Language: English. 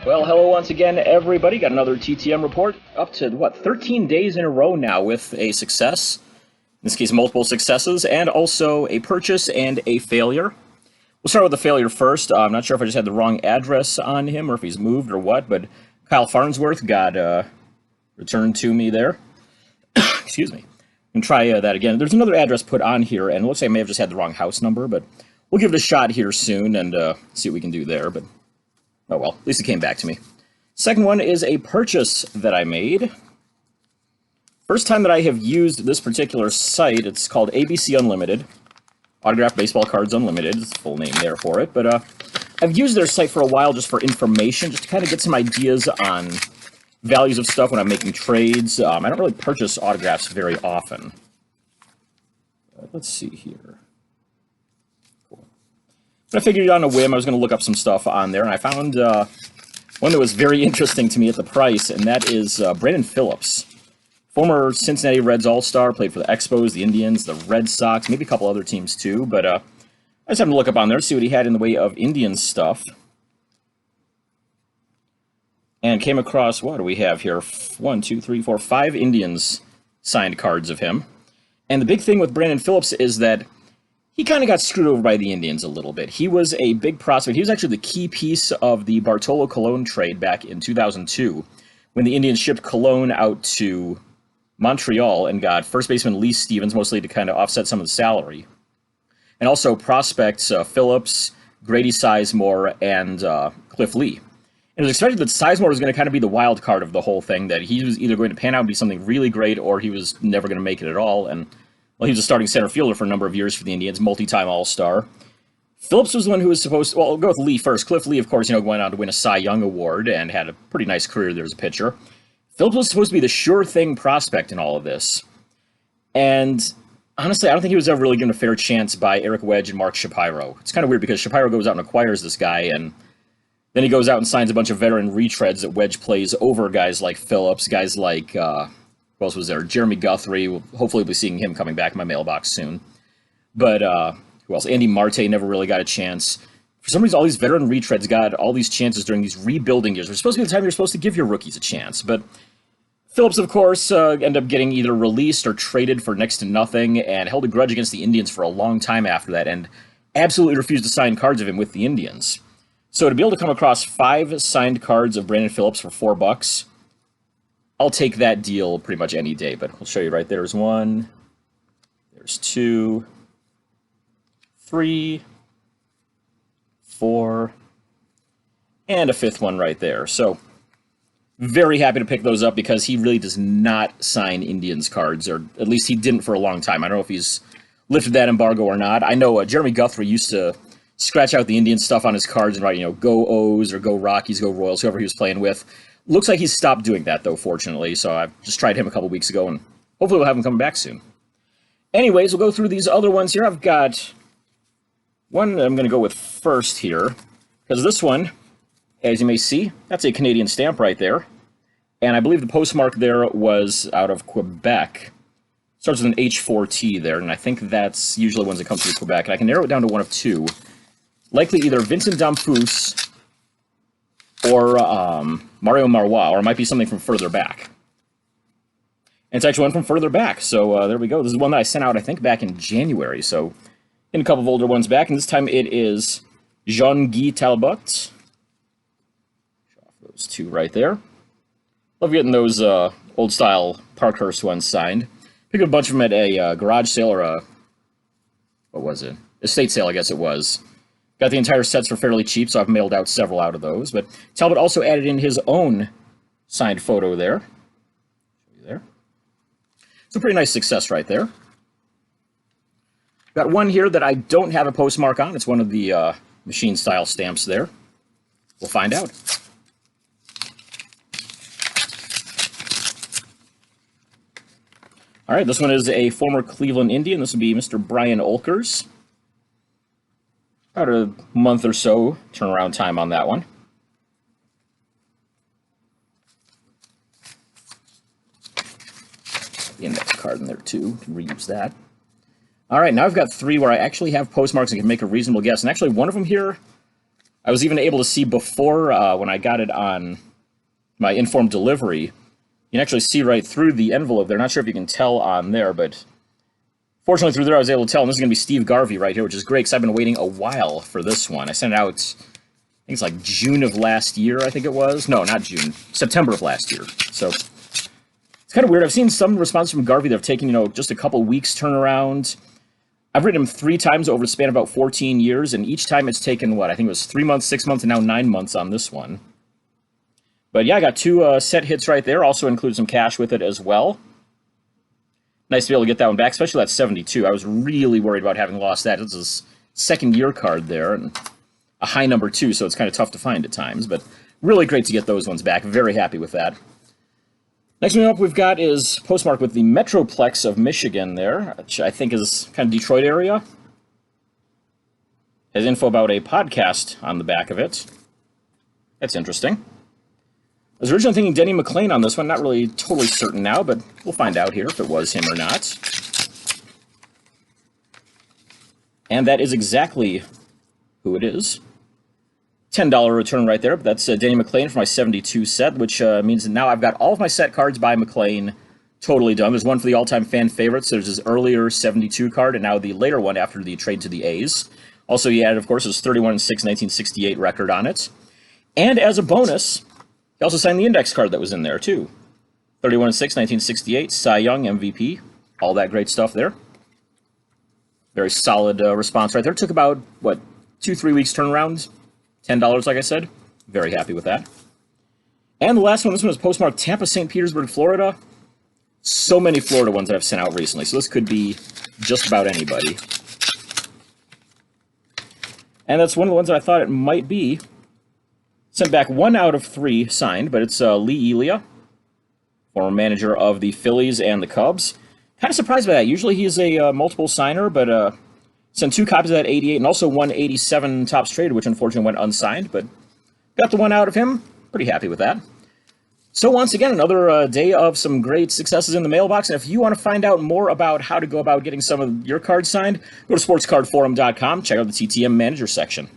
Well, hello once again, everybody. Got another TTM report. Up to, 13 days in a row now with a success. In this case, multiple successes, and also a purchase and a failure. We'll start with the failure first. I'm not sure if I just had the wrong address on him or if he's moved or what, but Kyle Farnsworth got returned to me there. Excuse me. And try that again. There's another address put on here, and it looks like I may have just had the wrong house number, but we'll give it a shot here soon and see what we can do there. But oh well, at least it came back to me. Second one is a purchase that I made. First time that I have used this particular site. It's called ABC Unlimited. Autographed Baseball Cards Unlimited is the full name there for it. But I've used their site for a while just for information, just to kind of get some ideas on values of stuff when I'm making trades. I don't really purchase autographs very often. Let's see here. Cool. But I figured on a whim I was going to look up some stuff on there, and I found one that was very interesting to me at the price, and that is Brandon Phillips. Former Cincinnati Reds All-Star, played for the Expos, the Indians, the Red Sox, maybe a couple other teams too, but I just happened to look up on there, see what he had in the way of Indians stuff. And came across, what do we have here? 1, 2, 3, 4, 5 Indians signed cards of him. And the big thing with Brandon Phillips is that he kind of got screwed over by the Indians a little bit. He was a big prospect. He was actually the key piece of the Bartolo Colon trade back in 2002, when the Indians shipped Colon out to Montreal and got first baseman Lee Stevens, mostly to kind of offset some of the salary. And also prospects Phillips, Grady Sizemore, and Cliff Lee. And it was expected that Sizemore was going to kind of be the wild card of the whole thing, that he was either going to pan out and be something really great, or he was never going to make it at all. And, well, he was a starting center fielder for a number of years for the Indians, multi-time All-Star. Phillips was the one who was supposed to, well, I'll go with Lee first. Cliff Lee, of course, went on to win a Cy Young Award and had a pretty nice career there as a pitcher. Phillips was supposed to be the sure thing prospect in all of this. And honestly, I don't think he was ever really given a fair chance by Eric Wedge and Mark Shapiro. It's kind of weird because Shapiro goes out and acquires this guy, and then he goes out and signs a bunch of veteran retreads that Wedge plays over guys like Phillips, guys like, who else was there? Jeremy Guthrie. Hopefully we'll be seeing him coming back in my mailbox soon. But who else? Andy Marte never really got a chance. For some reason, all these veteran retreads got all these chances during these rebuilding years. It's supposed to be the time you're supposed to give your rookies a chance, but Phillips, of course, ended up getting either released or traded for next to nothing and held a grudge against the Indians for a long time after that and absolutely refused to sign cards of him with the Indians. So to be able to come across 5 signed cards of Brandon Phillips for $4, I'll take that deal pretty much any day. But I'll show you right there. There's 1, there's 2, 3, 4, and a 5th one right there. So very happy to pick those up because he really does not sign Indians cards, or at least he didn't for a long time. I don't know if he's lifted that embargo or not. I know Jeremy Guthrie used to scratch out the Indian stuff on his cards and write, go O's or go Rockies, go Royals, whoever he was playing with. Looks like he's stopped doing that, though, fortunately. So I've just tried him a couple weeks ago, and hopefully we'll have him coming back soon. Anyways, we'll go through these other ones here. I've got one that I'm going to go with first here, because this one, as you may see, that's a Canadian stamp right there. And I believe the postmark there was out of Quebec. Starts with an H4T there, and I think that's usually ones that come through Quebec. And I can narrow it down to one of 2. Likely either Vincent Damphousse or Mario Marois, or it might be something from further back. And it's actually one from further back, so there we go. This is one that I sent out, I think, back in January, so in a couple of older ones back, and this time it is Jean-Guy Talbot. Those 2 right there. Love getting those old-style Parkhurst ones signed. Picked up a bunch of them at a garage sale or a, what was it? Estate sale, I guess it was. Got the entire sets for fairly cheap, so I've mailed out several out of those. But Talbot also added in his own signed photo there. Show you there. It's a pretty nice success right there. Got one here that I don't have a postmark on. It's one of the machine-style stamps there. We'll find out. All right, this one is a former Cleveland Indian. This would be Mr. Brian Olkers. About a month or so turnaround time on that one. The index card in there too. Can reuse that. All right, now I've got 3 where I actually have postmarks and can make a reasonable guess. And actually, one of them here, I was even able to see before when I got it on my informed delivery. You can actually see right through the envelope there. Not sure if you can tell on there, but fortunately through there I was able to tell. And this is going to be Steve Garvey right here, which is great because I've been waiting a while for this one. I sent it out, I think it's like June of last year, I think it was. No, not June. September of last year. So it's kind of weird. I've seen some responses from Garvey that have taken, just a couple weeks turnaround. I've written him 3 times over the span of about 14 years, and each time it's taken, what, I think it was 3 months, 6 months, and now 9 months on this one. But yeah, I got 2 set hits right there. Also included some cash with it as well. Nice to be able to get that one back, especially that 72. I was really worried about having lost that. It's his second year card there, and a high number too, so it's kind of tough to find at times. But really great to get those ones back. Very happy with that. Next one up we've got is postmarked with the Metroplex of Michigan there, which I think is kind of Detroit area. Has info about a podcast on the back of it. That's interesting. I was originally thinking Denny McLain on this one, not really totally certain now, but we'll find out here if it was him or not. And that is exactly who it is. $10 return right there, but that's Denny McLain for my 72 set, which means that now I've got all of my set cards by McLain totally done. There's one for the all-time fan favorites. There's his earlier 72 card, and now the later one after the trade to the A's. Also, he added, of course, his 31-6 1968 record on it. And as a bonus, he also signed the index card that was in there, too. 31-6 1968, Cy Young, MVP, all that great stuff there. Very solid response right there. It took about, 2-3 weeks turnaround. $10, like I said. Very happy with that. And the last one, this one is postmarked Tampa, St. Petersburg, Florida. So many Florida ones that I've sent out recently, so this could be just about anybody. And that's one of the ones that I thought it might be. Sent back 1 out of 3 signed, but it's Lee Elia, former manager of the Phillies and the Cubs. Kind of surprised by that. Usually he's a multiple signer, but sent 2 copies of that 88 and also 187 Topps traded, which unfortunately went unsigned, but got the 1 out of him. Pretty happy with that. So once again, another day of some great successes in the mailbox. And if you want to find out more about how to go about getting some of your cards signed, go to sportscardforum.com, check out the TTM Manager section.